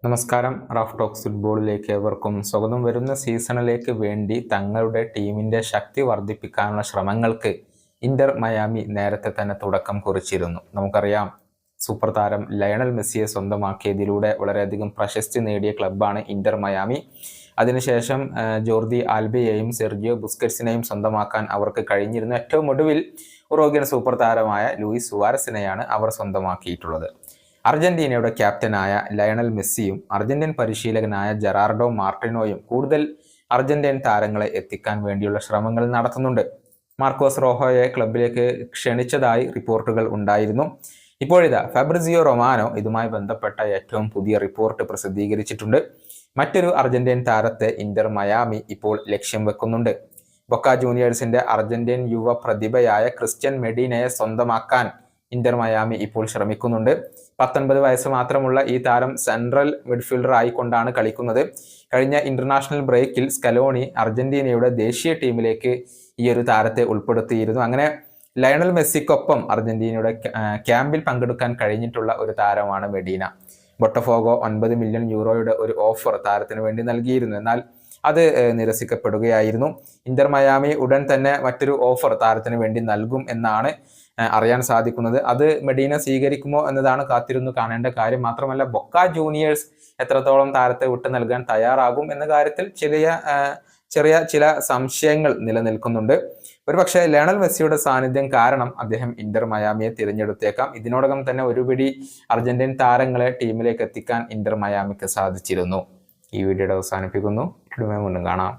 നമസ്കാരം. Raf talks ഫുട്ബോളിലേക്ക് ഏവർക്കും സ്വാഗതം. വരുന്ന സീസണിലേക്ക് വേണ്ടി തങ്ങളുടെ ടീമിൻ്റെ ശക്തി വർദ്ധിപ്പിക്കാനുള്ള ശ്രമങ്ങൾക്ക് ഇന്റർ മയാമി നേരത്തെ തന്നെ തുടക്കം കുറിച്ചിരുന്നു. നമുക്കറിയാം, സൂപ്പർ താരം ലയണൽ മെസ്സിയെ സ്വന്തമാക്കിയതിലൂടെ വളരെയധികം പ്രശസ്തി നേടിയ ക്ലബ്ബാണ് ഇന്റർ മയാമി. അതിനുശേഷം ജോർദി ആൽബയെയും സെർജിയോ ബുസ്കറ്റ്സിനെയും സ്വന്തമാക്കാൻ അവർക്ക് കഴിഞ്ഞിരുന്നു. ഏറ്റവും ഒടുവിൽ ഉറുഗ്വൻ സൂപ്പർ താരമായ ലൂയിസ് സുവാരസിനെയാണ് അവർ സ്വന്തമാക്കിയിട്ടുള്ളത്. അർജന്റീനയുടെ ക്യാപ്റ്റനായ ലയണൽ മെസ്സിയും അർജന്റീൻ പരിശീലകനായ ജെറാർഡോ മാർട്ടിനോയും കൂടുതൽ അർജന്റീൻ താരങ്ങളെ എത്തിക്കാൻ വേണ്ടിയുള്ള ശ്രമങ്ങൾ നടത്തുന്നുണ്ട്. മാർക്കോസ് റോഹോയെ ക്ലബിലേക്ക് ക്ഷണിച്ചതായി റിപ്പോർട്ടുകൾ ഉണ്ടായിരുന്നു. ഇപ്പോഴിതാ ഫാബ്രിസിയോ റൊമാനോ ഇതുമായി ബന്ധപ്പെട്ട ഏറ്റവും പുതിയ റിപ്പോർട്ട് പ്രസിദ്ധീകരിച്ചിട്ടുണ്ട്. മറ്റൊരു അർജന്റീൻ താരത്തെ ഇന്റർ മയാമി ഇപ്പോൾ ലക്ഷ്യം വെക്കുന്നുണ്ട്. ബൊക്ക ജൂനിയേഴ്സിന്റെ അർജന്റീൻ യുവ പ്രതിഭയായ ക്രിസ്ത്യൻ മെഡീനയെ സ്വന്തമാക്കാൻ ഇന്റർ മയാമി ഇപ്പോൾ ശ്രമിക്കുന്നുണ്ട്. 19 വയസ്സ് മാത്രമുള്ള ഈ താരം സെൻട്രൽ മിഡ്ഫീൽഡർ ആയിക്കൊണ്ടാണ് കളിക്കുന്നത്. കഴിഞ്ഞ ഇന്റർനാഷണൽ ബ്രേക്കിൽ സ്കലോണി അർജന്റീനയുടെ ദേശീയ ടീമിലേക്ക് ഈ ഒരു താരത്തെ ഉൾപ്പെടുത്തിയിരുന്നു. അങ്ങനെ ലയണൽ മെസ്സിക്കൊപ്പം അർജന്റീനയുടെ ക്യാമ്പിൽ പങ്കെടുക്കാൻ കഴിഞ്ഞിട്ടുള്ള ഒരു താരമാണ് മെഡീന. ബൊട്ടഫോഗോ 9 മില്യൺ യൂറോയുടെ ഒരു ഓഫർ താരത്തിന് വേണ്ടി നൽകിയിരുന്നു. എന്നാൽ അത് നിരസിക്കപ്പെടുകയായിരുന്നു. ഇന്റർ മയാമി ഉടൻ തന്നെ മറ്റൊരു ഓഫർ താരത്തിന് വേണ്ടി നൽകും എന്നാണ് അറിയാൻ സാധിക്കുന്നത്. അത് മെഡീന സ്വീകരിക്കുമോ എന്നതാണ് കാത്തിരുന്നു കാണേണ്ട കാര്യം. മാത്രമല്ല, ബൊക്ക ജൂനിയേഴ്സ് എത്രത്തോളം താരത്തെ വിട്ടു നൽകാൻ തയ്യാറാകും എന്ന കാര്യത്തിൽ ചെറിയ ചില സംശയങ്ങൾ നിലനിൽക്കുന്നുണ്ട്. ഒരുപക്ഷെ ലയണൽ മെസ്സിയുടെ സാന്നിധ്യം കാരണം അദ്ദേഹം ഇന്റർ മയാമിയെ തിരഞ്ഞെടുത്തേക്കാം. ഇതിനോടകം തന്നെ ഒരു പിടി അർജന്റീൻ താരങ്ങളെ ടീമിലേക്ക് എത്തിക്കാൻ ഇന്റർ മയാമിക്ക് സാധിച്ചിരുന്നു. ഈ വീഡിയോയുടെ അവസാനിപ്പിക്കുന്നു. വീണ്ടും കാണാം.